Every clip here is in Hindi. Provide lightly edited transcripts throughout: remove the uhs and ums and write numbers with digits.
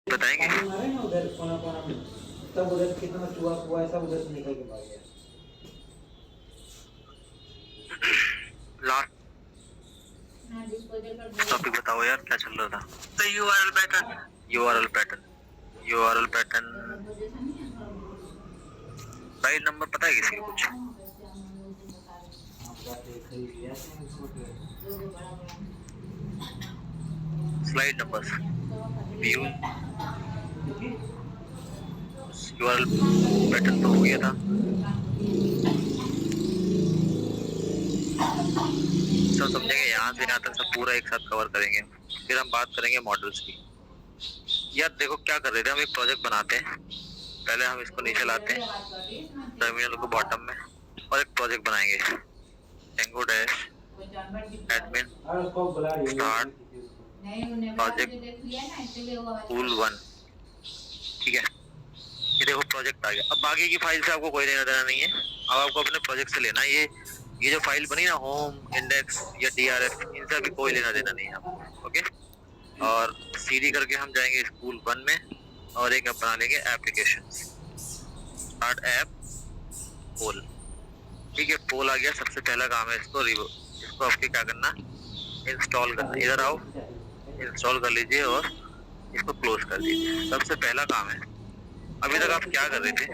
बताएंगे। पानी मारे ना उधर कोना कोना में, तब उधर कितना चूहा हुआ है, सब उधर से निकल के भाग गया। लास्ट टॉपिक बताओ यार, क्या चल रहा था। तो URL pattern, URL pattern, URL pattern side number पता है किसी को कुछ? Slide numbers, view, URL pattern तो हो गया था। सब समझेंगे, यहाँ से यहाँ तक सब पूरा एक साथ कवर करेंगे। फिर हम बात करेंगे मॉडल्स की। यार देखो क्या कर रहे थे, हम एक प्रोजेक्ट बनाते हैं। पहले हम इसको नीचे लाते हैं, टर्मिनल को बॉटम में, और एक प्रोजेक्ट बनाएंगे। Django dash admin start project tool 1, ठीक है। ये देखो प्रोजेक्ट आ गया। अब आगे की फाइल से आपको कोई लेना देना नहीं है, अब आपको अपने प्रोजेक्ट से लेना है। ये जो फाइल बनी ना, होम इंडेक्स या DRF, इनसे अभी कोई लेना देना नहीं है आपको, ओके। और सीडी करके हम जाएंगे स्कूल 1 में, और एक बना लेंगे एप्लीकेशन, स्टार्ट ऐप पोल, ठीक है। पोल आ गया। सबसे पहला काम है इसको आपके क्या करना, इंस्टॉल करना। इधर आओ, इंस्टॉल कर लीजिए और इसको क्लोज कर दीजिए। सबसे पहला काम है। अभी तक आप क्या कर रहे थे,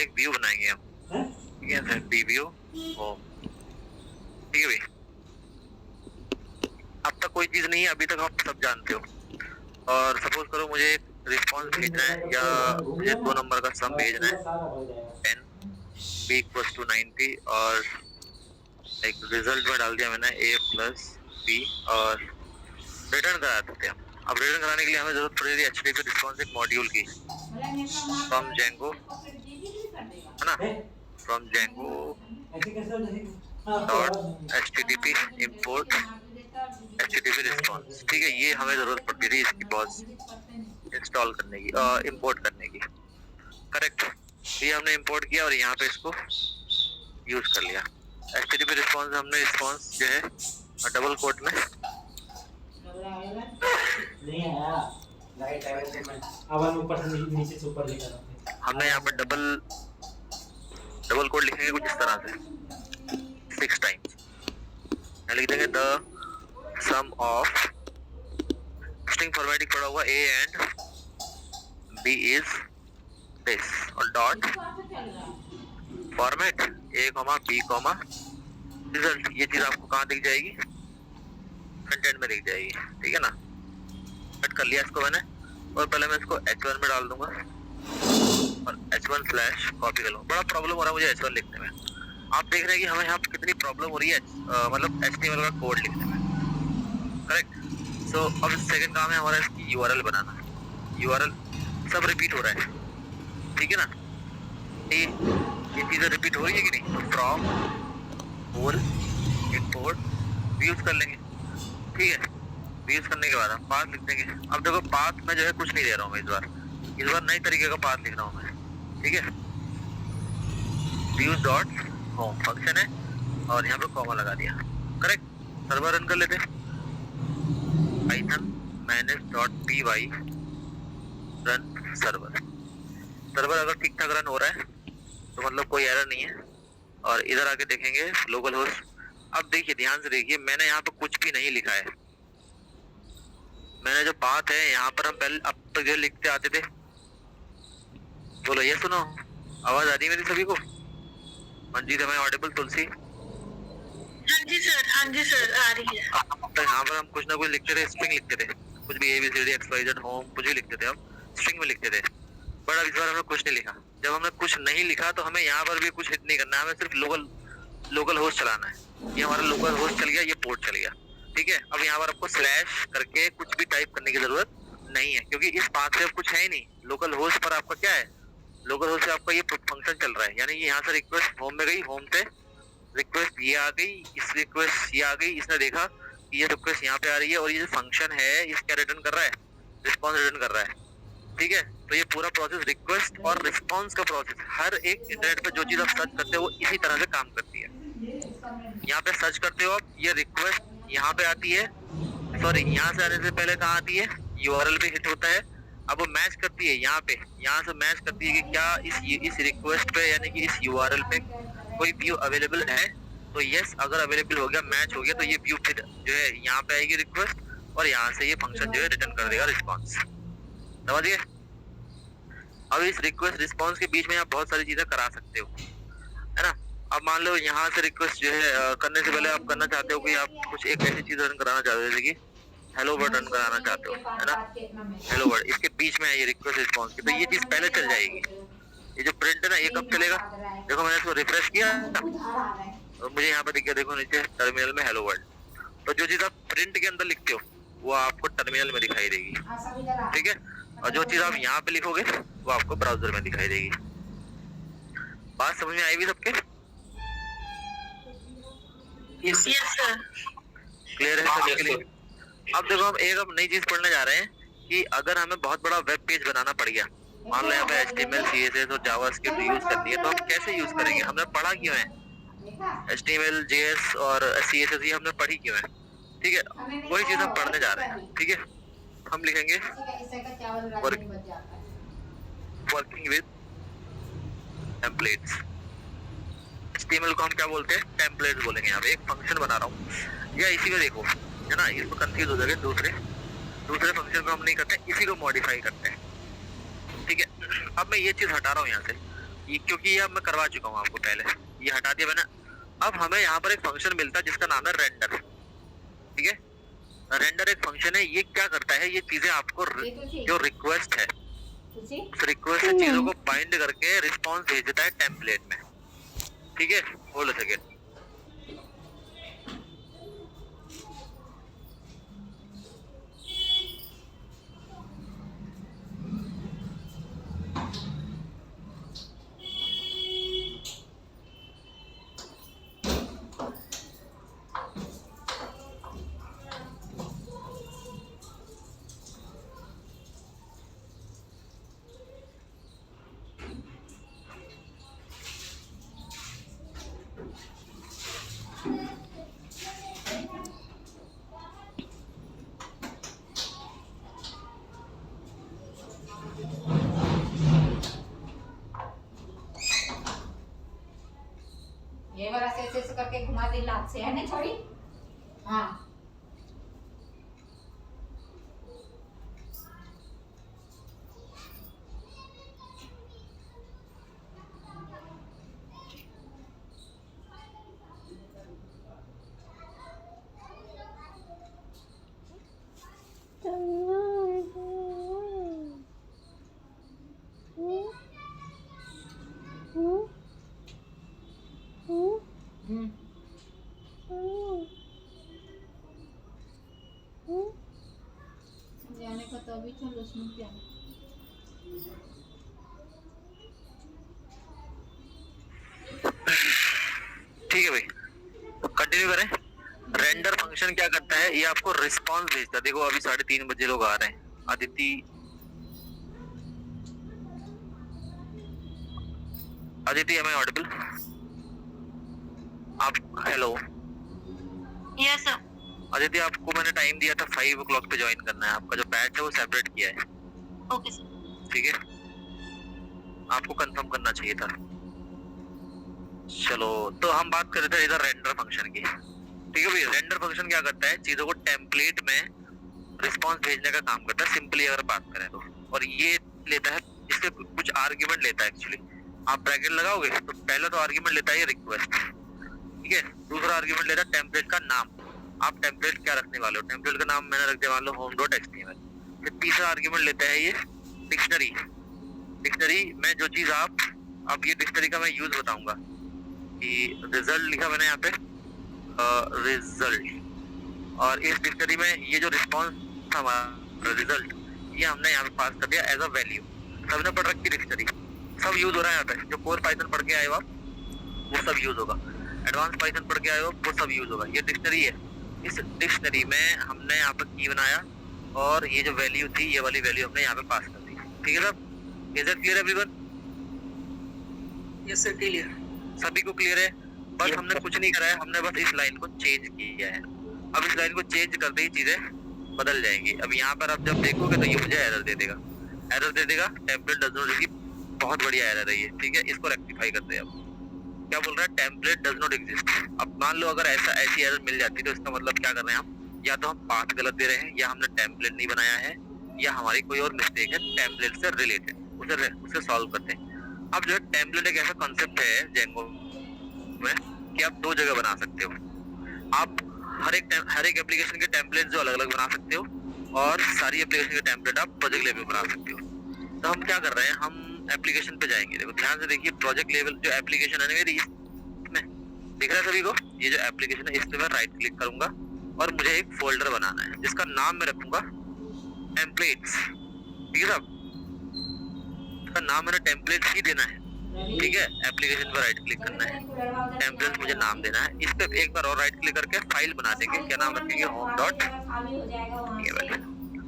एक व्यू बनाएंगे हम, ठीक है। व्यू होम, ठीक है भाई। अब तक कोई चीज नहीं है, अभी तक आप सब जानते हो। और सपोज करो मुझे एक रिस्पॉन्स भेजना है, या मुझे 2 नंबर का सम भेजना है, 10 b = 90, और एक रिजल्ट में डाल दिया मैंने a+b, और रिटर्न करा देते हैं। अब रिटर्न कराने के लिए हमें जरूरत पड़ेगी HTTP रिस्पॉन्स एक मॉड्यूल की, फ्रॉम Django, है ना, from Django .http import HTTP response, ठीक है। ये हमें जरूरत पड़ती थी इसकी बहुत इंस्टॉल करने की, इंपोर्ट करने की, करेक्ट। ये हमने इंपोर्ट किया और यहाँ पे इसको यूज कर लिया। HTTP रिस्पॉन्स हमने रिस्पॉन्स जो है डबल कोट में नहीं आया, लाइट आया तो मैं आवाज ऊपर से नीचे से ऊपर लेकर आता। हमने यहाँ पे डबल कोट लिखेंगे कुछ इस तरह से 6 टाइम्स। यहाँ लिख देंगे the sum of, string formatting पड़ा हुआ a and b is this, और dot format a, b, result. ये चीज आपको कहाँ दिख जाएगी, कंटेंट में दिख जाएगी, ठीक है ना। कट कर लिया इसको मैंने, और पहले मैं इसको h1 में डाल दूंगा और h1 कॉपी कर लूंगा। बड़ा प्रॉब्लम हो रहा है मुझे h1 लिखने में। आप देख रहे हैं कि हमें यहाँ कितनी प्रॉब्लम हो रही है मतलब HTML का कोड लिखने में, करेक्ट। सो अब सेकंड काम है हमारा इसकी यूआरएल बनाना। यूआरएल सब रिपीट हो रहा है, ठीक है ना। ये चीजें रिपीट हो रही है कि नहीं। फ्रॉम पोल इंपोर्ट यूज कर लेंगे, ठीक है। यूज करने के बाद हम पाथ लिख देंगे। अब देखो पाथ में जो है कुछ नहीं दे रहा हूँ मैं इस बार नई तरीके का पाथ लिख रहा हूँ मैं, ठीक है। यूज डॉट होम फंक्शन है और यहाँ पे कॉमा लगा दिया, करेक्ट। सर्वर रन कर लेते हैं, Python -.py run server. Server अगर ठीक ठाक रन हो रहा है तो मतलब कोई एरर नहीं है। और इधर आके देखेंगे लोकल होस्ट। अब देखिए, ध्यान से देखिए, मैंने यहाँ पे कुछ भी नहीं लिखा है। मैंने जो बात है यहाँ पर, हम पहले अब तक जो लिखते आते थे, बोलो ये सुनो, आवाज आ रही है मेरी सभी को? मंजीत, हमें ऑडिबल? तुलसी? हाँ जी सर आ रही है। अब तक यहाँ पर हम कुछ ना कुछ लिखते थे, स्ट्रिंग लिखते थे, कुछ भी ABCD XYZ होम कुछ भी लिखते थे, हम स्ट्रिंग में लिखते थे। बट अब इस बार हमने कुछ नहीं लिखा। जब हमने कुछ नहीं लिखा तो हमें यहाँ पर भी कुछ हिट नहीं करना है, हमें सिर्फ लोकल होस्ट चलाना है। ये हमारा लोकल होस्ट चल गया, ये पोर्ट चल गया, ठीक है। अब यहाँ पर आपको स्लैश करके कुछ भी टाइप करने की जरूरत नहीं है, क्योंकि इस पाथ से अब कुछ है ही नहीं। लोकल होस्ट पर आपका क्या है, लोकल होस्ट से आपका ये फंक्शन चल रहा है, यानी कि यहाँ से रिक्वेस्ट होम में गई, होम से रिक्वेस्ट ये आ गई, इस रिक्वेस्ट ये आ गई, इसने देखा कि ये रिक्वेस्ट यहाँ पे आ रही है, और ये जो फंक्शन है ये क्या रिटर्न कर रहा है, रिस्पॉन्स रिटर्न कर रहा है, ठीक है। तो ये पूरा प्रोसेस, रिक्वेस्ट और रिस्पॉन्स का प्रोसेस, हर एक इंटरनेट पे जो चीज आप सर्च करते हो वो इसी तरह से काम करती है। यहाँ पे सर्च करते हो आप, ये रिक्वेस्ट यहाँ पे आती है, सॉरी यहाँ से आने से पहले कहाँ आती है, यूआरएल पे हिट होता है, अब वो मैच करती है यहाँ पे, यहाँ से मैच करती है कि क्या इस रिक्वेस्ट पे यानी कि इस यूआरएल पे कोई व्यू अवेलेबल है। तो यस, अगर अवेलेबल हो गया, मैच हो गया, तो ये व्यू फिर जो है यहाँ पे आएगी रिक्वेस्ट, और यहाँ से ये फंक्शन जो है रिटर्न कर देगा रिस्पॉन्स। समझिए। अब इस रिक्वेस्ट रिस्पॉन्स के बीच में आप बहुत सारी चीजें करा सकते हो, है ना। अब मान लो यहाँ से रिक्वेस्ट जो है करने से पहले आप करना चाहते हो कि आप कुछ एक ऐसी चीज रन कराना चाहते हो जैसे कि हेलो वर्ड रन कराना चाहते हो, है ना। हेलो वर्ड इसके बीच में है ये रिक्वेस्ट रिस्पॉन्स की, तो ये चीज पहले चल जाएगी। ये जो प्रिंट है ना, ये कब चलेगा? देखो मैंने इसको रिफ्रेश किया और मुझे यहाँ पे दिख गया, देखो नीचे टर्मिनल में हेलो वर्ड। तो जो चीज आप प्रिंट के अंदर लिखते हो वो आपको टर्मिनल में दिखाई देगी, ठीक है। और जो चीज आप यहाँ पे लिखोगे वो आपको ब्राउजर में दिखाई देगी। बात समझ में आई भी सबके? Yes sir. क्लियर है सभी के लिए? अब देखो हम एक अब नई चीज पढ़ने जा रहे हैं कि अगर हमें बहुत बड़ा वेब पेज बनाना पड़ गया, मान लो यहाँ पे HTML, CSS और जावास्क्रिप्ट यूज करनी है, तो हम कैसे यूज करेंगे? हमने पढ़ा क्यों है HTML, JS और CSS, ये हमने पढ़ी क्यों है? ठीक है, वही चीज हम पढ़ने जा रहे हैं। ठीक है, हम लिखेंगे वर्किंग विद टेम्पलेट्स। HTML को हम क्या बोलते हैं? टेम्पलेट्स बोलेंगे। यहाँ पे एक फंक्शन बना रहा हूँ, या इसी को देखो, है ना, इसको कंफ्यूज हो जाएगा। दूसरे फंक्शन को हम नहीं करते, इसी को मॉडिफाई करते हैं। ठीक है, अब मैं ये चीज हटा रहा हूँ यहाँ से, ये क्योंकि ये अब मैं करवा चुका हूँ आपको पहले, ये हटा दिया मैंने। अब हमें यहाँ पर एक फंक्शन मिलता है जिसका नाम है रेंडर। ठीक है, रेंडर एक फंक्शन है, ये क्या करता है? ये चीजें आपको जो रिक्वेस्ट है, उस रिक्वेस्ट से चीजों को बाइंड करके रिस्पॉन्स भेज देता है टेम्पलेट में। ठीक है, होल्ड अ सेकेंड। ये वाला ऐसे करके घुमा दे लात से, है ना छोड़ी? हाँ। जाने का तो अभी चलो उसमें क्या। ठीक है भाई, तो कंटिन्यू करें। रेंडर फंक्शन क्या करता है? ये आपको रिस्पॉन्स भेजता है। देखो अभी 3:30 बजे लोग आ रहे हैं। Aditi am I audible? आप हेलो? Yes sir. अदिति आपको मैंने टाइम दिया था 5 o'clock पे ज्वाइन करना है। आपका जो बैच है वो सेपरेट किया है। Okay sir. ठीक है, आपको कंफर्म करना चाहिए था। चलो, तो हम बात कर रहे थे इधर रेंडर फंक्शन की। ठीक है भाई, रेंडर फंक्शन क्या करता है? चीजों को टेम्पलेट में रिस्पॉन्स भेजने का काम करता है, सिंपली अगर बात करें तो। और ये लेता है, इससे कुछ आर्ग्यूमेंट लेता है एक्चुअली। आप ब्रैकेट लगाओगे तो पहला तो आर्ग्यूमेंट लेता है ये रिक्वेस्ट, ठीक है। दूसरा आर्ग्यूमेंट लेता है टेम्पलेट का नाम। आप टेम्पलेट क्या रखने वाले हो? टेम्पलेट का नाम मैंने रख दिया मान लो home.html। फिर तीसरा आर्ग्यूमेंट लेता है ये डिक्शनरी। डिक्शनरी में जो चीज अब ये डिक्शनरी का मैं यूज बताऊंगा कि रिजल्ट लिखा मैंने यहाँ पे रिजल्ट, और इस डिक्शनरी में ये जो रिस्पॉन्स था हमारा रिजल्ट, ये हमने यहाँ पे पास कर दिया एज अ वैल्यू। सबने पढ़ रखी डिक्शनरी, सब यूज हो रहा है यहाँ पे। जो कोर पाइथन पढ़ के आए हो आप वो सब यूज होगा, एडवांस पाइथन पढ़ के आए हो वो सब यूज होगा। ये डिक्शनरी है, इस डिक्शनरी में हमने यहाँ पे की बनाया और ये जो वैल्यू थी ये वाली वैल्यू हमने यहाँ पे पास कर दी। ठीक है सब? Is it clear everyone? Yes sir, clear. सभी को क्लियर है? बस हमने कुछ नहीं करा है, हमने बस इस लाइन को चेंज किया है। अब इस लाइन को चेंज करते ही चीजें बदल जाएंगी। अब यहाँ पर आप जब देखोगे तो ये मुझे एरर दे देगा। एरर दे देगा, टेम्पलेट डज नॉट एग्जिस्ट, बहुत बढ़िया एरर है ये, ठीक है। इसको रेक्टिफाई करते हैं अब। क्या बोल रहा है, टेम्पलेट डज नॉट एग्जिस्ट। अब मान लो अगर ऐसी एरर मिल जाती तो इसका मतलब क्या कर रहे हैं हम, या तो हम पाथ गलत दे रहे हैं, या हमने टेम्पलेट नहीं बनाया है, या हमारी कोई और मिस्टेक है टेम्पलेट से रिलेटेड, उसे सॉल्व करते हैं। अब जो है टेम्पलेट एक ऐसा कॉन्सेप्ट है जेंगो में कि आप दो जगह बना सकते हो। आप हर एक एप्लीकेशन के टेम्पलेट जो अलग अलग बना सकते हो, और सारी एप्लीकेशन के टेम्पलेट आप प्रोजेक्ट लेवल बना सकते हो। तो हम क्या कर रहे हैं, हम एप्लीकेशन पे जाएंगे। देखो ध्यान से देखिए, प्रोजेक्ट लेवल जो एप्लीकेशन है मेरी, इसमें दिख रहा है सभी को, ये जो एप्लीकेशन है इस पे मैं राइट क्लिक करूंगा और मुझे एक फोल्डर बनाना है जिसका नाम मैं रखूंगा टेम्पलेट्स, ठीक है साहब। इसका नाम मैंने टेम्पलेट्स ही देना है, ठीक है। एप्लीकेशन पर राइट क्लिक करना है, टेम्पलेट्स मुझे नाम देना है। इस पे एक बार और राइट क्लिक करके फाइल बना देंगे, क्या नाम रखेंगे, होम डॉट।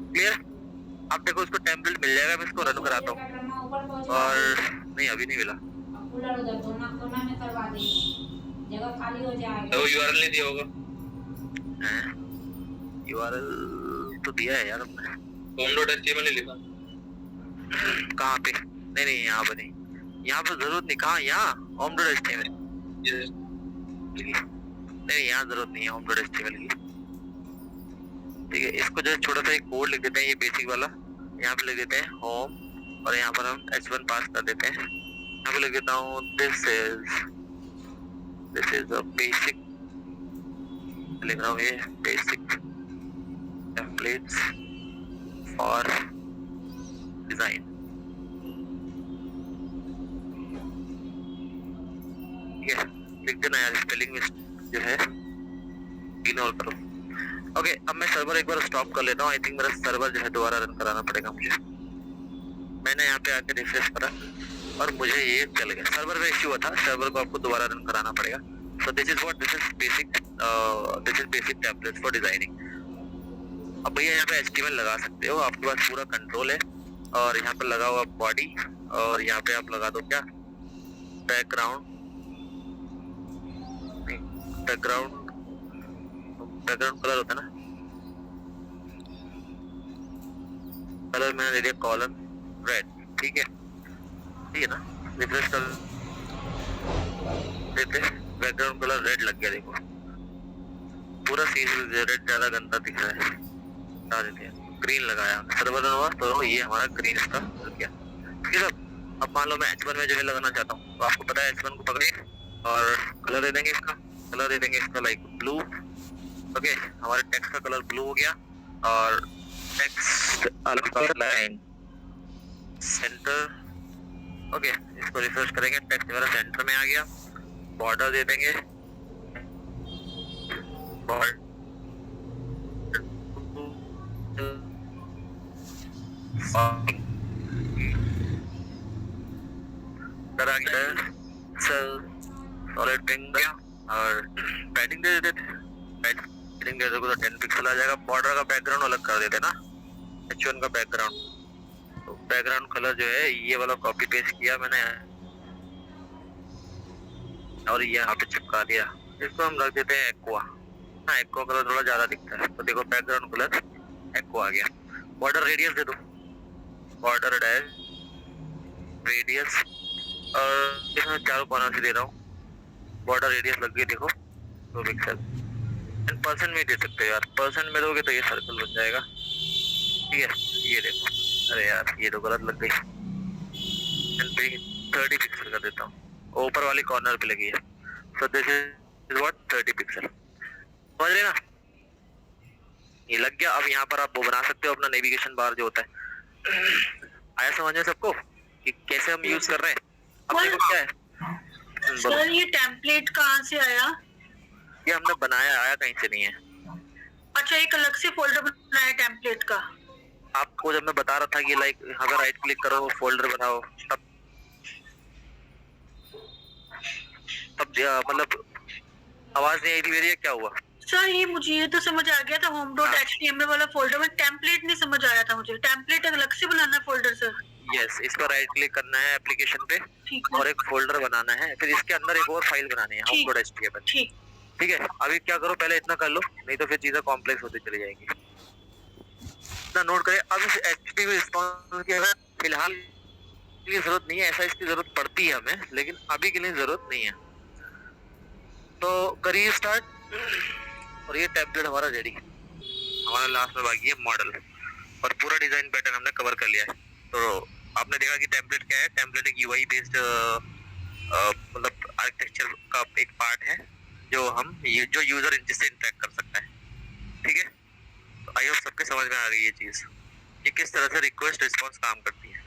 क्लियर। अब देखो इसको टेम्पलेट मिल जाएगा, मैं इसको रन कराता हूँ, और नहीं अभी नहीं मिला, तो यूआरएल नहीं दिया होगा, यूआरएल तो दिया है यार हमने, home.html लिखा कहाँ पे, नहीं यहाँ पे नहीं, यहाँ पे जरूरत नहीं, कहाँ, यहाँ home.html, नहीं यहाँ जरूरत नहीं है home.html की, ठीक है। इसको जो छोटा सा एक कोड लिख देते हैं, ये बेसिक वाला, यहाँ पे लिख देते हैं होम, और यहाँ पर हम h1 पास कर देते हैं। यहाँ पे लिख देता हूँ दिस इज अ बेसिक, लिख रहा हूँ ये बेसिक टेम्पलेट्स फॉर डिजाइन, ठीक है। लिख देना यार, स्पेलिंग जो है इग्नोर करो। ओके, अब मैं सर्वर एक बार स्टॉप कर लेता हूँ। आई थिंक मेरा सर्वर जो है दोबारा रन कराना पड़ेगा मुझे। मैंने यहाँ पे आके रिफ्रेश करा और मुझे ये चल गया, सर्वर में इश्यू हुआ था, सर्वर को आपको दोबारा रन कराना पड़ेगा। So this is basic templates for designing. अब भैया यहाँ पे HTML लगा सकते हो, आपके पास पूरा कंट्रोल है। और यहाँ पे लगा हुआ बॉडी, और यहाँ पे आप लगा दो क्या, बैकग्राउंड कलर होता है ना, कलर मैंने दे दिया कॉलम रेड, ठीक है ना। रिफ्रेश कर देते, बैकग्राउंड कलर रेड लग गया, देखो पूरा सीन रेड ज्यादा गंदा दिख रहा है, हटा देते हैं। ग्रीन लगाया सर्वर रन हुआ तो ये हमारा ग्रीन इसका लग गया, ठीक है। अब मान लो मैं H1 में जो है लगाना चाहता हूँ, तो आपको पता है H1 को पकड़िए और कलर दे देंगे इसका लाइक ब्लू। ओके, हमारे टेक्स्ट का कलर ब्लू हो गया, और टेक्स्ट लाइन सेंटर। ओके, इसको रिफ्रेश करेंगे, टेक्स्ट मेरा सेंटर में आ गया। बॉर्डर दे देंगे, बॉर्डर आ गया, सॉलिड पिंक और पैडिंग दे देते, पैडिंग दे दोगे तो 10 पिक्सल आ जाएगा। बॉर्डर का बैकग्राउंड अलग कर देते ना, H1 का बैकग्राउंड, तो बैकग्राउंड कलर जो है ये वाला कॉपी पेस्ट किया मैंने और ये यहाँ पे चिपका दिया। इसको हम रख देते हैं एक्वा। हाँ, एक्वा कलर थोड़ा ज्यादा दिखता है, तो देखो बैकग्राउंड कलर एक्वा आ गया। बॉर्डर रेडियस दे दो, बॉर्डर डैश रेडियस, और इसमें चारों कॉर्नर से दे रहा हूँ। बॉर्डर रेडियस लग गई, देखो 2 पिक्सल। 10% में दे सकते हो यार, परसेंट में दोगे तो ये सर्कल बन जाएगा, ठीक है। ये देखो, अरे यार ये तो गलत लग गई, 30 पिक्सल कर देता हूँ, ऊपर वाली कॉर्नर पे लगी है। So this is what 30 pixel, समझ रहे ना, ये लग गया। अब यहाँ पर आप वो बना सकते हो अपना नेविगेशन बार जो होता है। आया समझ में सबको कि कैसे हम यूज कर रहे हैं। अब देखो क्या है सर, ये टेम्पलेट कहाँ से आया? ये हमने बनाया, आया कहीं से नहीं है। अच्छा, एक अलग से फोल्डर बनाया टेम्पलेट का। आपको जब मैं बता रहा था कि लाइक अगर राइट क्लिक करो फोल्डर बनाओ, तब मतलब आवाज नहीं आई थी मेरी, क्या हुआ? सर ये तो समझ आ गया था, home.html वाला फोल्डर में टेम्पलेट नहीं समझ आया था मुझे। टेम्पलेट अलग से बनाना फोल्डर सर? यस, इस पर राइट क्लिक करना है एप्लीकेशन पे और एक फोल्डर बनाना है, फिर इसके अंदर एक और फाइल बनानी है home.html, ठीक है। अभी क्या करो, पहले इतना कर लो, नहीं तो फिर चीजें कॉम्प्लेक्स होती चली जाएंगी। इतना नोट करें। अब इस HTML रिस्पॉन्स क्या है, फिलहाल की जरूरत नहीं है, ऐसा इसकी जरूरत पड़ती है हमें, लेकिन अभी के लिए जरूरत नहीं है। तो करिए स्टार्ट। और ये टेम्पलेट हमारा रेडी, हमारा लास्ट में बाकी है मॉडल, और पूरा डिजाइन पैटर्न हमने कवर कर लिया है। तो आपने देखा कि टेम्पलेट क्या है। टेम्पलेट एक यूआई बेस्ड मतलब आर्किटेक्चर का एक पार्ट है जो यूजर जिससे इंटरेक्ट कर सकता है। ठीक है, तो आई होप सबके समझ में आ गई ये चीज कि किस तरह से रिक्वेस्ट रिस्पॉन्स काम करती है।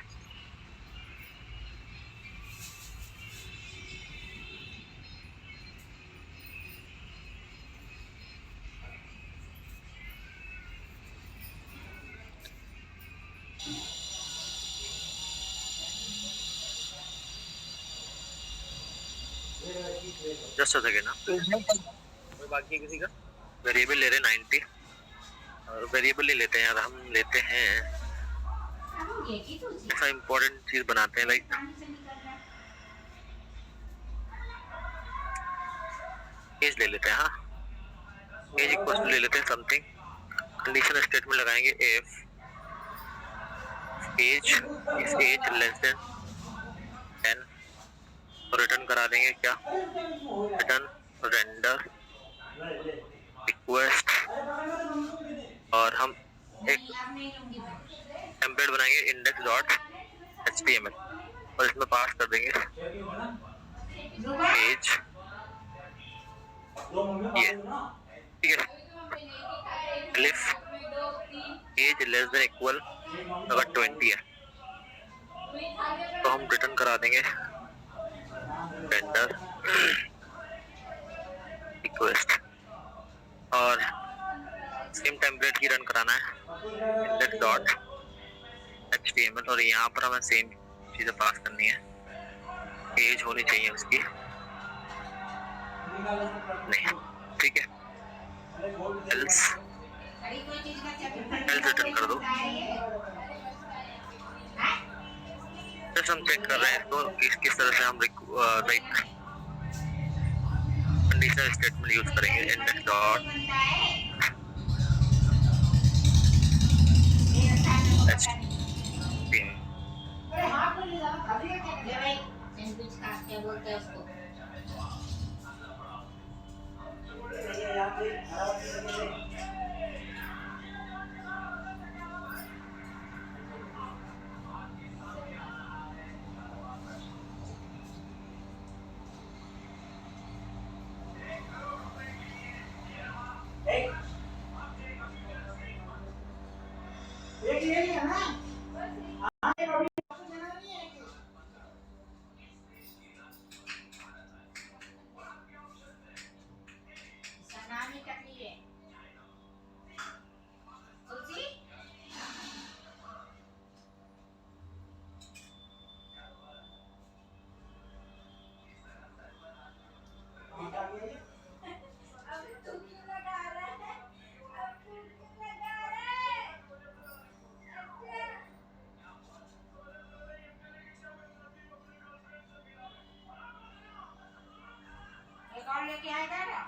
जस्ट हो सके ना, कोई बाकी है किसी का? वेरिएबल ले रहे 90, और वेरिएबल नहीं लेते हैं यार, हम लेते हैं ऐसा इम्पोर्टेंट चीज बनाते हैं लाइक एज ले लेते हैं। हाँ, एज इक्वल्स टू ले लेते हैं समथिंग, कंडीशन स्टेटमेंट लगाएंगे if age is age less than 10, तो रिटर्न करा देंगे क्या, रिटर्न रेंडर रिक्वेस्ट, और हम एक टेम्पलेट बनाएंगे इंडेक्स डॉट एचटीएमएल, और इसमें पास कर देंगे एज ये। ठीक है, if age less than equal अगर 20 है तो हम रिटर्न करा देंगे रेंडर रिक्वेस्ट, और सेम टेम्पलेट ही रन कराना है इंडेक्स डॉट एचटीएमएल, और यहाँ पर हमें सेम चीजें पास करनी है। एज होनी चाहिए उसकी नहीं, ठीक है, एल्स रिटर्न कर दो। जस्ट हम चेक कर रहे हैं इसको किस तरह से हम लाइक कंडीशनल स्टेटमेंट यूज करेंगे इंडेक्स डॉट लेके आएगा ना,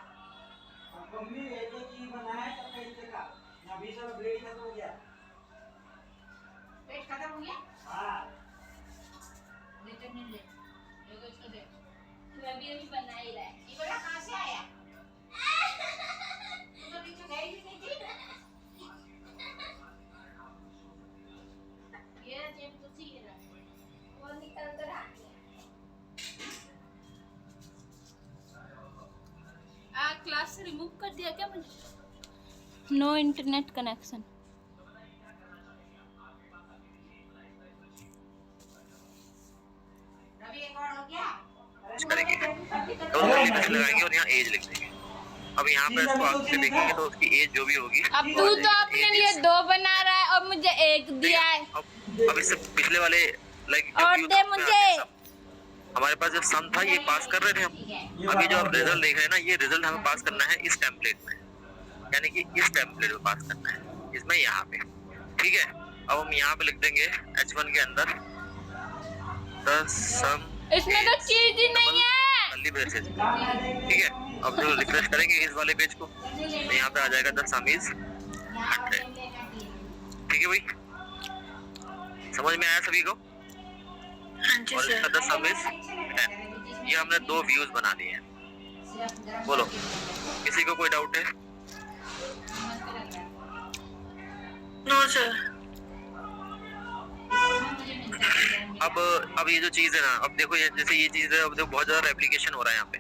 मम्मी एक ही बनाया सब पैसे का, अभी सब ब्लेड खत्म हो गया, पेट खत्म हो गया। हाँ लेते नहीं ले, देखो इसको दे, तू अभी बना ही रहा है, ये बड़ा कहाँ से आया? तू तो नीचे गई भी नहीं थी, ये जेब तो थी ना, वो निकल कर आ गया। क्लास से रिमूव कर दिया क्या मुझे? No internet connection. रवि एक और हो गया। करेंगे तो लिमिट लगाएंगे और यहाँ एज लिख देंगे। अब यहाँ पे इसको आगे देखेंगे तो उसकी एज जो भी होगी। अब तू तो अपने लिए 2 बना रहा है और मुझे 1 दिया है। अब इससे पिछले वाले लाइक और दे मुझे। हमारे पास जब सम था ये पास कर रहे थे हम। अभी जो आप रिजल्ट देख रहे हैं ना, ये रिजल्ट हमें पास करना है इस टेम्पलेट में, यानी कि इस टेम्पलेट में पास करना है, इसमें यहाँ पे। ठीक है, अब हम यहाँ पे लिख देंगे H1 के अंदर the sum इसमें तो चीज ही नहीं है। Curly braces. ठीक है, अब जो रिफ्रेश करेंगे इस वाले पेज को तो यहाँ पे आ जाएगा the sum is 100। ठीक है भाई, समझ में आया सभी को? हाँ जी और सर। इसका द सम इज 10। ये हमने 2 व्यूज बना लिए हैं। बोलो, किसी को कोई डाउट है? No sir. अब ये जो चीज है ना, अब देखो ये जैसे ये चीज है, अब देखो बहुत ज्यादा रेप्लिकेशन हो रहा है यहाँ पे,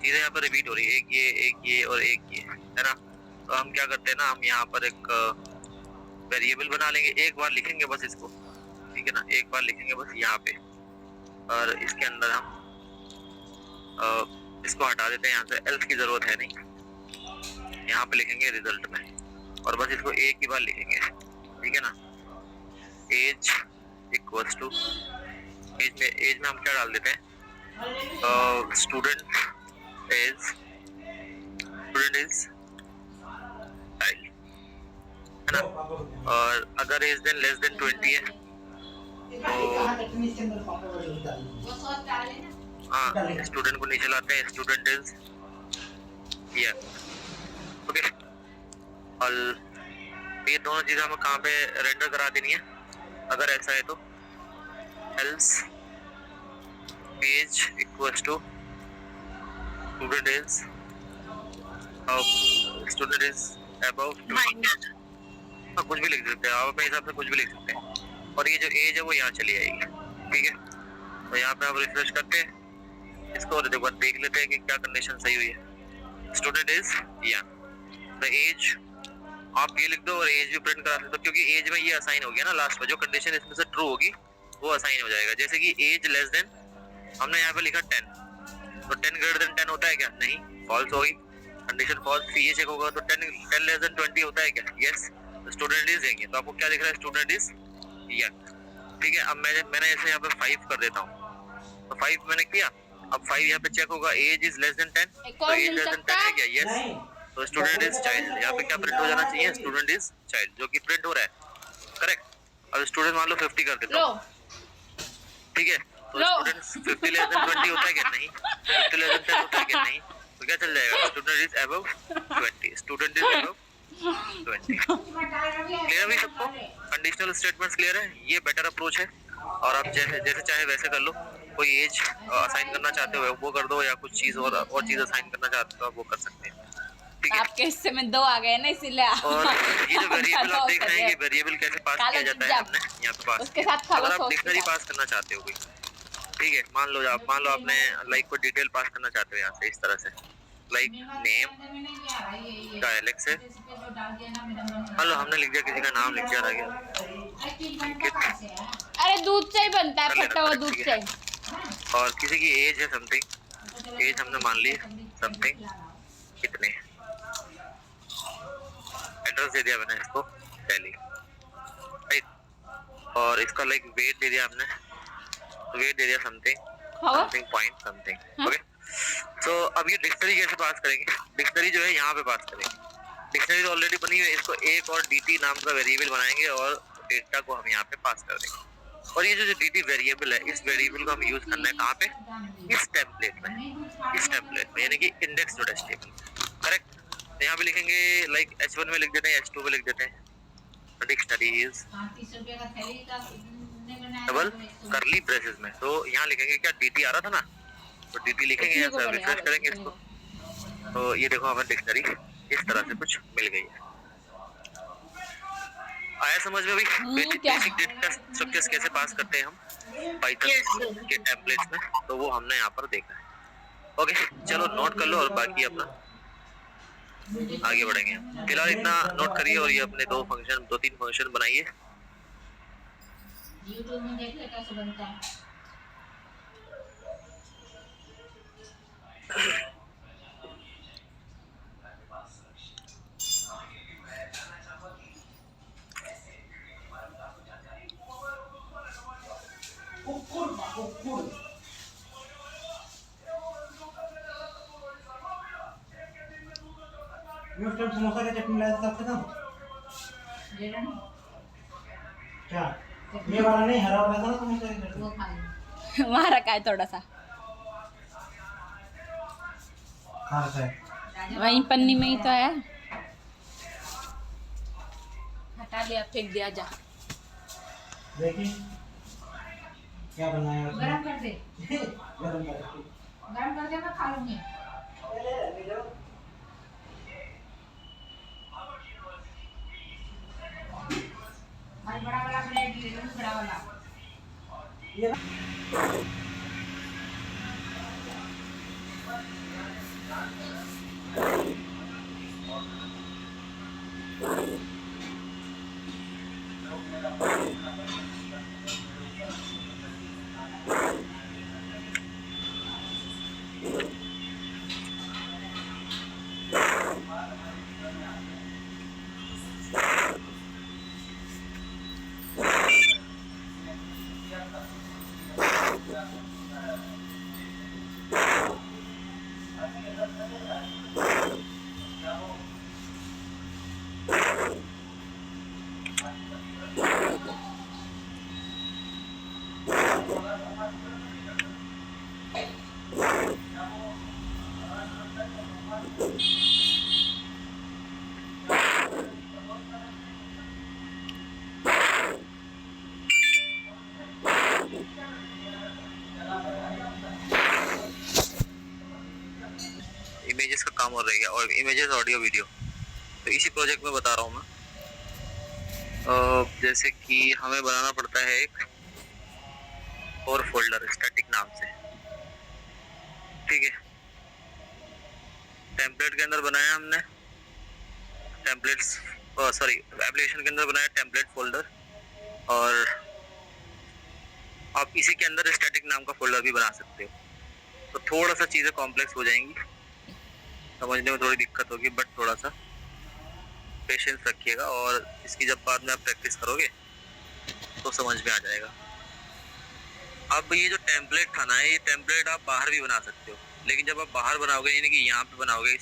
चीजें यहाँ पर रिपीट हो रही है, एक ये और एक ये, है ना? तो हम क्या करते हैं ना, हम यहाँ पर एक वेरिएबल बना लेंगे, एक बार लिखेंगे बस इसको, ठीक है ना? एक बार लिखेंगे बस यहाँ पे, और इसके अंदर हम इसको हटा देते हैं यहाँ से, एल्स की जरूरत है नहीं, यहाँ पे लिखेंगे रिजल्ट में, और बस इसको एक ही बार लिखेंगे, ठीक है ना? एज इक्वल्स टू, एज में हम क्या डाल देते हैं, स्टूडेंट इज चाइल्ड, है ना? और अगर एज देन लेस देन 20 है तो हाँ, स्टूडेंट को नीचे लाते हैं, स्टूडेंट इज ओके। और ये दोनों चीजें हमें कहाँ पे रेंडर करा देनी है अगर ऐसा है तो, else age equals to student is above 20। हाँ, कुछ भी लिख सकते हैं आप अपने हिसाब से, कुछ भी लिख सकते हैं, और ये जो एज है वो यहाँ चली आएगी, ठीक है? तो यहाँ पे हम रिफ्रेश करते हैं इसको और देखो देख लेते हैं कि क्या कंडीशन सही हुई है। Student is young, the age आप ये लिख दो और एज भी प्रिंट करा सकते हो, क्योंकि एज में ये असाइन हो गया ना, लास्ट में जो कंडीशन इसमें से ट्रू होगी वो असाइन हो जाएगा। जैसे कि एज लेस देन, हमने यहाँ पे लिखा 10, तो 10 ग्रेटर देन 10 होता है क्या? नहीं, फॉल्स होगी, कंडीशन फॉल्स। ये चेक होगा तो 10 लेस देन 20 होता है क्या? यस। स्टूडेंट इज यंग, तो आपको क्या दिख रहा है? स्टूडेंट इज यंग, ठीक है? अब मैंने ऐसे यहाँ पे 5 कर देता हूँ, तो 5 मैंने किया, अब 5 यहाँ पे चेक होगा, एज इज लेस देन 10, तो एज लेस देन 10 है क्या? यस। तो स्टूडेंट इज चाइल्ड, यहाँ पे क्या प्रिंट हो जाना चाहिए? स्टूडेंट इज चाइल्ड, जो कि प्रिंट हो रहा है, करेक्ट। अब स्टूडेंट मान लो 50 कर देता हूँ, ठीक है? तो स्टूडेंट 50 लेस देन 20 होता है क्या? नहीं। 50 लेस देन 10 होता है क्या? नहीं। तो क्या चल जाएगा? Student is above 20, student is above 20। Clear है सबको? कंडीशनल स्टेटमेंट्स क्लियर है? ये बेटर अप्रोच है, और आप जैसे चाहे वैसे कर लो। कोई एज असाइन करना चाहते हो वो कर दो, या कुछ चीज और चीज असाइन करना चाहते हो आप वो कर सकते हैं, ठीक है? आपके हिस्से में 2 आ गए ना, इसीलिए और ये जो वेरिएबल आप देख रहे हैं, ये वेरिएबल कैसे पास किया जाता है हमने यहाँ पे पास उसके किया। साथ खालो अगर आप सॉस डिक्शनरी पास करना चाहते हो कोई, ठीक है? मान लो आपने लाइक कोई डिटेल पास करना चाहते हो यहाँ से, इस तरह से, लाइक नेम का एलेक्स है, मान लो हमने लिख दिया, किसी का नाम लिख दिया, अरे दूध से ही बनता है, फटा हुआ दूध से। और किसी की एज है समथिंग, एज हमने मान ली समथिंग कितने, एड्रेस दे दिया मैंने इसको दिल्ली, राइट? और इसका लाइक वेट दे दिया हमने, वेट दे दिया समथिंग पॉइंट समथिंग, ओके? तो अब ये डिक्शनरी कैसे पास करेंगे? डिक्शनरी जो है यहाँ पे पास करेंगे, डिक्शनरी तो ऑलरेडी बनी हुई है, इसको एक और dt नाम का वेरिएबल बनाएंगे और डेटा को हम यहाँ पे पास कर देंगे। और ये जो dt वेरिएबल है, इस वेरिएबल को हम यूज करना है कहाँ पे? इस टेम्पलेट में, यानी कि index.html, करेक्ट? तो यहाँ पे लिखेंगे लाइक h1 में लिख देते हैं, h2 में लिख देते हैं, डिक्शनरी इज डबल करली ब्रेसेस में, तो यहाँ लिखेंगे क्या? dt आ रहा था ना, तो dt लिखेंगे, यहाँ से रिफ्रेश करेंगे इसको, तो ये देखो हमें डिक्शनरी इस तरह से कुछ मिल गई है। आया समझ में? भाई बेसिक डेटा स्ट्रक्चर्स कैसे पास करते हैं हम पाइथन के टेम्पलेट्स में, तो वो हमने यहाँ पर देखा है। ओके, चलो नोट कर लो और बाकी अपना आगे बढ़ेंगे। फिलहाल इतना नोट करिए और ये अपने 2-3 फंक्शन बनाइए। यूट्यूब में देख ले कैसे बनता है। समोसा का चटनी लाया था खत्म क्या? ये वाला नहीं, हरा वाला था ना समोसा की चटनी, वो खा लो। वहाँ रखा है थोड़ा सा, हाँ है वहीं पन्नी में ही तो है, हटा लिया, फेंक दिया जा। देखिए क्या बनाया आपने। गरम कर दे, गरम करके। गरम कर दे, मैं खा लूंगी। भाई बड़ा वाला प्लेट ले लो, बड़ा वाला। ये ना इमेजेस का काम और रह गया, और इमेजेस ऑडियो वीडियो तो इसी प्रोजेक्ट में बता रहा हूँ मैं। जैसे कि हमें बनाना पड़ता है एक और फोल्डर स्टैटिक नाम से, ठीक है। टेम्पलेट के अंदर बनाया हमने टेम्पलेट्स, सॉरी एप्लीकेशन के अंदर बनाया टेम्पलेट फोल्डर, और आप इसी के अंदर स्टैटिक नाम का फोल्डर भी बना सकते हो। तो थोड़ा सा चीज़ें कॉम्प्लेक्स हो जाएंगी, समझने में थोड़ी दिक्कत होगी, बट थोड़ा सा पेशेंस रखिएगा, और इसकी जब बाद में आप प्रैक्टिस करोगे तो समझ में आ जाएगा। अब ये जो टेम्पलेट था ना, ये टेम्पलेट आप बाहर भी बना सकते हो, लेकिन जब आप बाहर बनाओगे यानी कि यहाँ पे बनाओगे,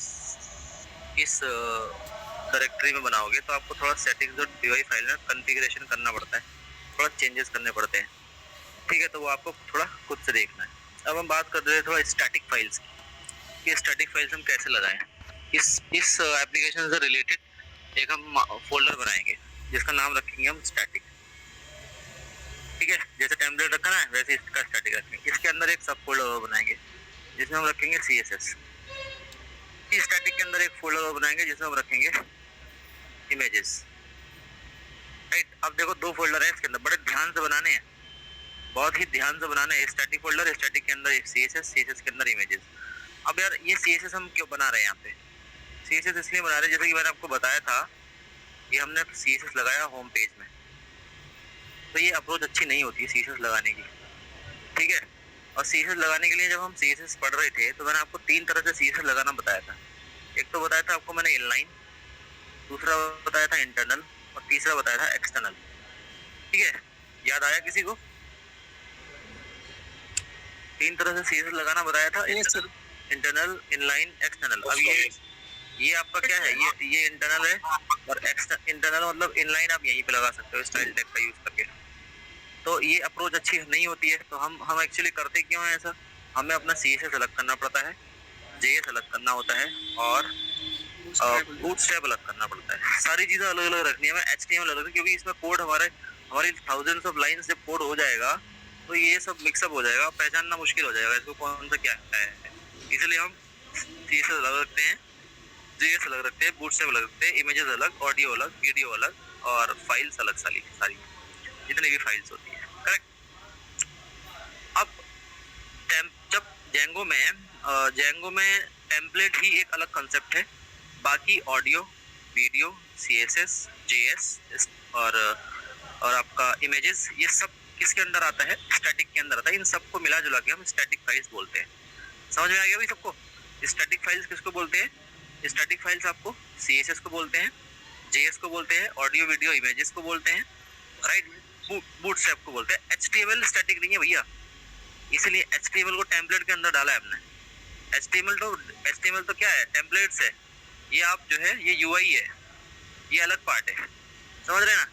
इस डायरेक्टरी में बनाओगे, तो आपको थोड़ा सेटिंग्स और DOI फाइल में कॉन्फ़िगरेशन करना पड़ता है, थोड़ा चेंजेस करने पड़ते हैं, ठीक है। तो वो आपको थोड़ा खुद से देखना है। अब हम बात कर रहे हैं थोड़ा स्टैटिक फाइल्स की, ये स्टैटिक फाइल्स हम कैसे लगाएं। इस एप्लीकेशन से रिलेटेड एक हम फोल्डर बनाएंगे जिसका नाम रखेंगे हम स्टैटिक, ठीक है। जैसे टेम्पलेट रखा ना वैसे इसका स्टैटिक रखेंगे। इसके अंदर एक सब फोल्डर बनाएंगे जिसमें हम रखेंगे CSS। स्टैटिक के अंदर एक फोल्डर बनाएंगे जिसमें हम रखेंगे इमेजेस, राइट। अब देखो दो फोल्डर है इसके अंदर, बड़े ध्यान से बनाने हैं, बहुत ही ध्यान से बनाना है। स्टैटिक फोल्डर, स्टैटिक के अंदर CSS के अंदर इमेजेस। अब यार ये CSS हम क्यों बना रहे हैं यहाँ पे? CSS इसलिए बना रहे हैं, जैसे कि मैंने आपको बताया था, ये हमने CSS लगाया होम पेज में, तो ये अप्रोच अच्छी नहीं होती है CSS लगाने की, ठीक है। और CSS लगाने के लिए जब हम CSS पढ़ रहे थे तो मैंने आपको 3 तरह से CSS लगाना बताया था। एक तो बताया था आपको मैंने इनलाइन, दूसरा बताया था इंटरनल, और तीसरा बताया था एक्सटर्नल, ठीक है। याद आया किसी को? 3 तरह से CSS लगाना बताया था, इंटरनल, इनलाइन, एक्सटर्नल। अब ये आपका क्या है, ये इंटरनल है, और इंटरनल मतलब इनलाइन आप यहीं पे लगा सकते हो स्टाइल टैग का यूज करके। तो ये अप्रोच अच्छी नहीं होती है, तो हम एक्चुअली करते क्यों है ऐसा? हमें अपना CSS अलग करना पड़ता है, JS अलग करना होता है, और बूटस्ट्रैप अलग करना पड़ता है। सारी चीजें अलग अलग रखनी है। मैं HTML अलग, क्योंकि इसमें कोड हमारी थाउजेंड्स ऑफ लाइंस जब कोड हो जाएगा तो ये सब मिक्सअप हो जाएगा, पहचानना मुश्किल हो जाएगा इसको कौन सा क्या है। इसलिए हम CSS अलग रखते हैं, JS अलग रखते हैं, बूटस्ट्रैप अलग रखते हैं, इमेजेस अलग, ऑडियो अलग, वीडियो अलग, और फाइल्स अलग, सारी जितनी भी फाइल्स होती है, करेक्ट। अब जब जेंगो में टेम्पलेट ही एक अलग कंसेप्ट है, बाकी ऑडियो, वीडियो, CSS, JS और आपका इमेजेस, ये सब किसके अंदर आता है? स्टैटिक के अंदर आता है। इन सबको मिला जुला के हम स्टैटिक फाइल्स बोलते हैं। समझ में आ गया भाई सबको? स्टैटिक फाइल्स किसको बोलते हैं? स्टैटिक फाइल्स आपको CSS को बोलते हैं, JS को बोलते हैं, ऑडियो वीडियो इमेजेस को बोलते हैं, राइट, बूटस्ट्रैप को बोलते हैं। HTML स्टैटिक नहीं है भैया, इसीलिए HTML को टेम्पलेट के अंदर डाला है हमने। HTML तो क्या है? टेम्पलेट्स है। ये आप जो है ये UI है, ये अलग पार्ट है, समझ रहे ना?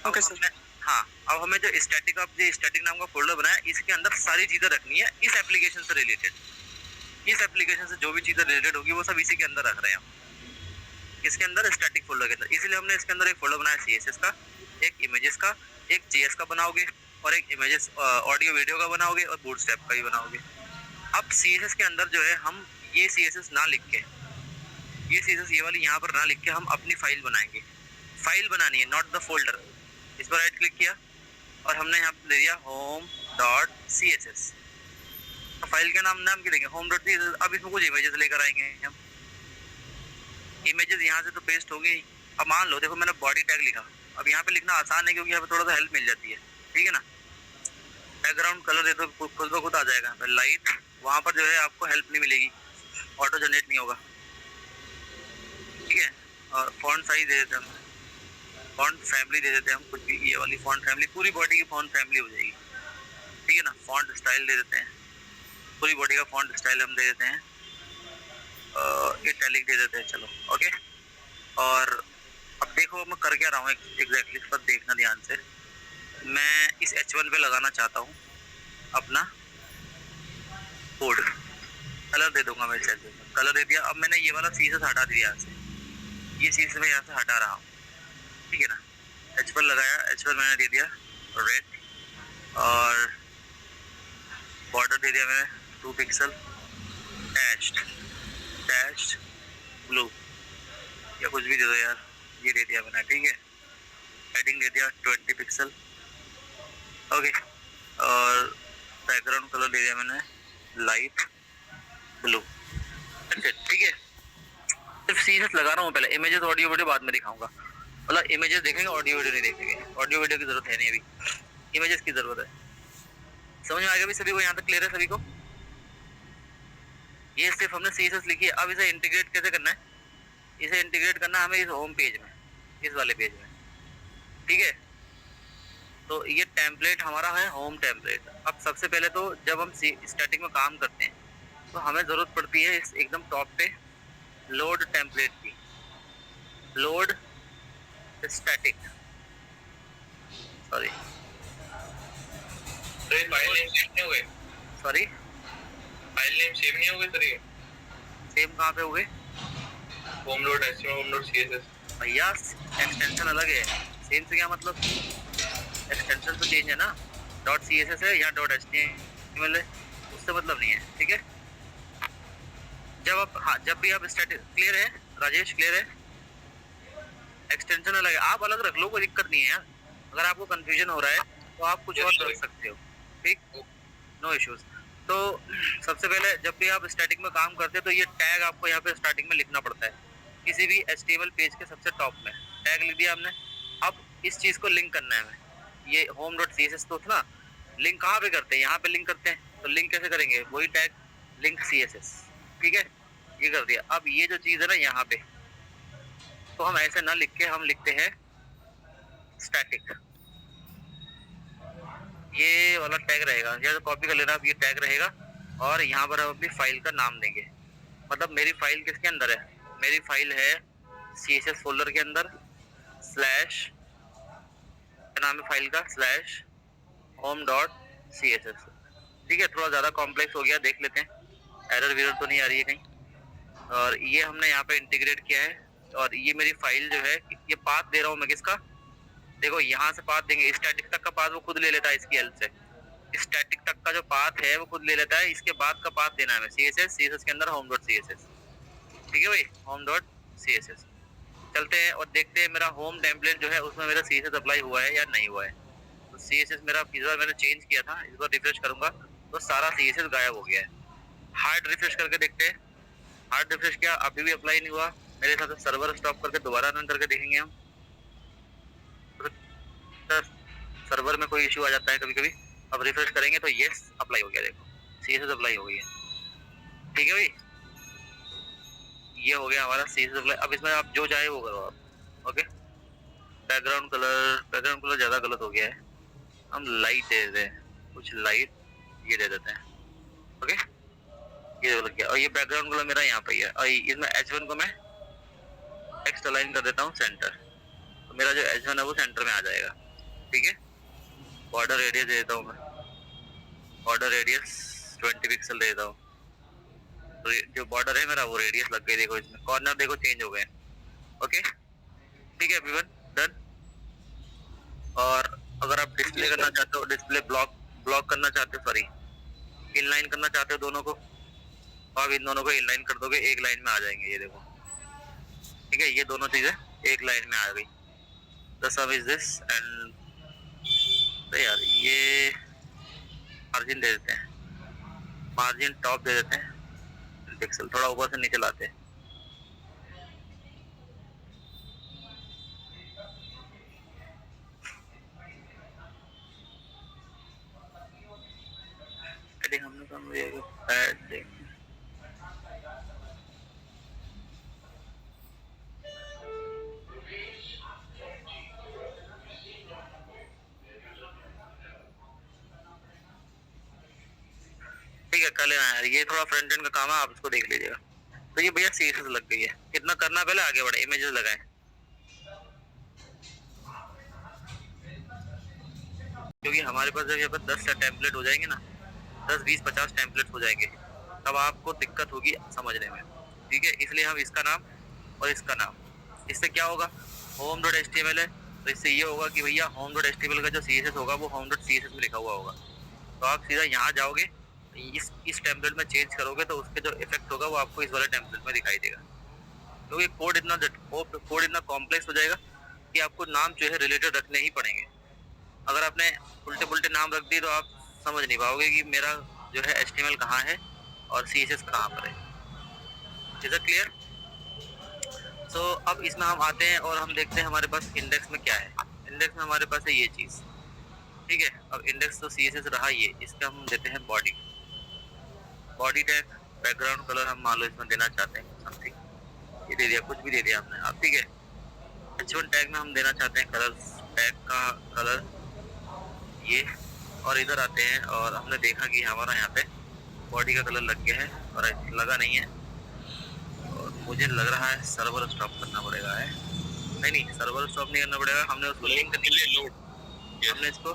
Okay sir. हाँ, अब हमें जो स्टैटिक नाम का फोल्डर बनाया, इसके अंदर सारी चीजें रखनी है इस एप्लीकेशन से रिलेटेड। इस एप्लीकेशन से जो भी चीजें रिलेटेड होगी वो सब इसी के अंदर रख रहे हैं हम। इसके अंदर स्टैटिक फोल्डर के अंदर, इसलिए हमने इसके अंदर एक फोल्डर बनाया CSS का, एक इमेजेस का, एक JS का बनाओगे और एक इमेजेस ऑडियो वीडियो का बनाओगे और बूटस्ट्रैप का भी बनाओगे। अब CSS के अंदर जो है हम ये CSS ना लिख के, ये CSS ये वाली यहाँ पर ना लिख के हम अपनी फाइल बनाएंगे। फाइल बनानी है, नॉट द फोल्डर। इस पर राइट क्लिक किया और हमने यहाँ पे दे दिया home.css। तो फाइल का नाम क्या देंगे, home.css। अब इसमें कुछ इमेजेस लेकर आएंगे हम। इमेजेस यहाँ से तो पेस्ट हो गई। अब मान लो देखो मैंने बॉडी टैग लिखा, अब यहाँ पे लिखना आसान है क्योंकि यहाँ पे थोड़ा सा हेल्प मिल जाती है, ठीक है ना। बैकग्राउंड कलर दे तो खुद ब खुद आ जाएगा। लाइट, वहाँ पर जो है आपको हेल्प नहीं मिलेगी, ऑटो जनरेट नहीं होगा, ठीक है। और फॉन्ट साइज दे देते हैं हम, फॉन्ट फैमिली दे देते हैं हम, कुछ भी ये वाली फॉन्ट फैमिली, पूरी बॉडी की फॉन्ट फैमिली हो जाएगी, ठीक है ना। फॉन्ट स्टाइल दे देते हैं, पूरी बॉडी का फॉन्ट स्टाइल हम दे देते हैं, इटैलिक दे देते हैं, चलो ओके। और अब देखो मैं कर क्या रहा हूँ एग्जैक्टली, इस पर देखना ध्यान से। मैं इस H1 पे लगाना चाहता हूँ अपना कोड, कलर दे दूंगा मैं इस कलर दे दिया। अब मैंने ये वाला CSS हटा दिया यहाँ से, ये CSS मैं यहाँ से हटा रहा हूँ, ठीक है ना। H1 लगाया, H1 मैंने दे दिया रेड और बॉर्डर दे दिया मैंने 2 पिक्सल, डैश्ड ब्लू या कुछ भी दे दो यार, ये दे दिया मैंने, ठीक है। हेडिंग दे दिया 20 पिक्सल, ओके। और बैकग्राउंड कलर दे दिया मैंने लाइट ब्लू, ठीक है। सिर्फ CSS लगा रहा हूँ पहले, इमेजेस ऑडियो वीडियो बाद में दिखाऊंगा। मतलब इमेजेस देखेंगे, ऑडियो वीडियो नहीं देखेंगे। ऑडियो वीडियो की जरूरत है नहीं, अभी इमेजेस की जरूरत है। समझ में आ गया भी सभी को? यहाँ तक क्लियर है सभी को? ये सिर्फ हमने CSS लिखी है। अब इसे इंटीग्रेट कैसे करना है? इसे इंटीग्रेट करना है हमें इस होम पेज में, इस वाले पेज में, ठीक है। तो ये टेम्पलेट हमारा है होम टेम्पलेट। अब सबसे पहले तो जब हम स्टैटिक में काम करते हैं तो हमें ज़रूरत पड़ती है इस एकदम टॉप पे लोड टेम्पलेट की, load static, sorry file name save नहीं हुए, सॉरी फाइल नेम सेव नहीं हुए सर। ये सेम कहाँ पे हुए home.html home.css भैया? एक्सटेंशन अलग है, सेम से क्या मतलब? एक्सटेंशन तो चेंज है ना, .css है या .html है, उससे मतलब नहीं है, ठीक है। जब आप, हाँ, जब भी आप स्टैटिक, क्लियर है राजेश? क्लियर है? एक्सटेंशन अलग है, आप अलग रख लो, कोई दिक्कत नहीं है यार। अगर आपको कंफ्यूजन हो रहा है तो आप कुछ और रख सकते हो, ठीक, नो इश्यूज। तो सबसे पहले जब भी आप स्टैटिक में काम करते हैं तो ये टैग आपको यहाँ पे स्टार्टिंग में लिखना पड़ता है। किसी भी HTML पेज के सबसे टॉप में टैग लिख दिया हमने। अब इस चीज़ को लिंक करना है हमें। ये home.css तो था ना, लिंक कहाँ पे करते हैं? यहाँ पे लिंक करते हैं। तो लिंक कैसे करेंगे? वही टैग लिंक CSS, ठीक है, ये कर दिया। अब ये जो चीज़ है ना यहाँ पे, तो हम ऐसे ना लिख के हम लिखते हैं स्टैटिक, ये वाला टैग रहेगा, या तो कॉपी कर लेना। अब ये टैग रहेगा और यहाँ पर हम अपनी फाइल का नाम देंगे। मतलब मेरी फाइल किसके अंदर है? मेरी फाइल है CSS फोल्डर के अंदर, स्लैश, क्या नाम है फाइल का? स्लैश home.css, ठीक है। थोड़ा ज़्यादा कॉम्प्लेक्स हो गया, देख लेते हैं एरर वीरर तो नहीं आ रही है कहीं। और ये हमने यहाँ पे इंटीग्रेट किया है। और ये मेरी फाइल जो है, ये पाथ दे रहा हूँ मैं किसका? देखो यहाँ से पाथ देंगे, स्टैटिक तक का पाथ वो खुद ले लेता है इसकी हेल्प से। स्टैटिक तक का जो पाथ है वो खुद ले लेता है, इसके बाद का पाथ देना है हमें CSS के अंदर home.css, ठीक है भाई, home.css। चलते हैं और देखते हैं मेरा होम टेम्पलेट जो है उसमें मेरा CSS अप्लाई हुआ है या नहीं हुआ है। तो CSS मेरा इस बार मैंने चेंज किया था, इस बार रिफ्रेश करूंगा तो सारा CSS गायब हो गया है। हार्ड रिफ्रेश करके देखते हैं। हार्ड रिफ्रेश किया, अभी भी अप्लाई नहीं हुआ मेरे साथ। सर्वर स्टॉप करके दोबारा रन करके देखेंगे हम। सर्वर में कोई इशू आ जाता है कभी कभी। अब रिफ्रेश करेंगे तो यस अप्लाई हो गया, देखो CSS अप्लाई हो गई है, ठीक है भाई, ये हो गया हमारा CSS अप्लाई। अब इसमें आप जो चाहे वो करो आप, ओके। बैकग्राउंड कलर ज़्यादा गलत हो गया है, हम लाइट दे देते हैं, कुछ लाइट ये दे देते हैं, ओके, ये गलत गया। और ये बैकग्राउंड कलर मेरा यहाँ पे है, और इसमें H1 को मैं टेक्स्ट अलाइन कर देता हूँ सेंटर, तो मेरा जो H1 है वो सेंटर में आ जाएगा, ठीक है। बॉर्डर रेडियस दे देता हूँ मैं, बॉर्डर रेडियस 20 पिक्सल दे देता हूँ। तो जो बॉर्डर है मेरा वो रेडियस लग गई, देखो इसमें कॉर्नर देखो चेंज हो गए, ओके, ठीक है एवरीवन, डन। और अगर आप डिस्प्ले करना चाहते हो, डिस्प्ले ब्लॉक करना चाहते हो, सॉरी इनलाइन करना चाहते हो दोनों को, तो आप इन दोनों को इनलाइन कर दोगे, एक लाइन में आ जाएंगे। ये देखो, ठीक है, ये दोनों चीजें एक लाइन में आ गई। The some is this and तो यार ये मार्जिन दे देते हैं, मार्जिन टॉप दे देते हैं, पिक्सल थोड़ा ऊपर से नीचे लाते हैं। हमने कहा ये पैड ठीक है, कर लेना यार, ये थोड़ा फ्रंट एंड का काम है, आप इसको देख लीजिएगा। तो ये भैया सीएसएस लग गई है, कितना करना पहले आगे बढ़े, इमेजेस लगाएं, क्योंकि हमारे पास जब यहाँ पर 10 टेम्पलेट हो जाएंगे ना, 10, 20, 50 टेम्पलेट हो जाएंगे, तब आपको दिक्कत होगी समझने में, ठीक है। इसलिए हम इसका नाम और इसका नाम, इससे क्या होगा, home.html है, तो इससे ये होगा कि भैया home.html का जो CSS होगा वो home.css में लिखा हुआ होगा, तो आप सीधा यहाँ जाओगे, इस टेम्पलेट में चेंज करोगे तो उसके जो इफेक्ट होगा वो आपको इस वाले टेम्पलेट में दिखाई देगा। क्योंकि कोड इतना कॉम्प्लेक्स हो जाएगा कि आपको नाम जो है रिलेटेड रखने ही पड़ेंगे। अगर आपने उल्टे पुल्टे नाम रख दिए तो आप समझ नहीं पाओगे कि मेरा जो है HTML कहाँ है और CSS कहाँ पर है। Is it clear? सो अब इसमें हम आते हैं और हम देखते हैं हमारे पास इंडेक्स में क्या है। इंडेक्स में हमारे पास है ये चीज़, ठीक है। अब इंडेक्स तो CSS रहा ये, इसका हम देते हैं बॉडी टैग, बैकग्राउंड कलर हम मान लो इसमें देना चाहते हैं समथिंग, ये दे दिया, कुछ भी दे दिया हमने, आप ठीक है। H1 टैग में हम देना चाहते हैं कलर, टैग का कलर ये, और इधर आते हैं और हमने देखा कि हमारा यहाँ पे बॉडी का कलर लग गया है और लगा नहीं है, और मुझे लग रहा है सर्वर स्टॉप करना पड़ेगा है। नहीं सर्वर स्टॉप नहीं करना पड़ेगा, हमने उसको लिंक हमने इसको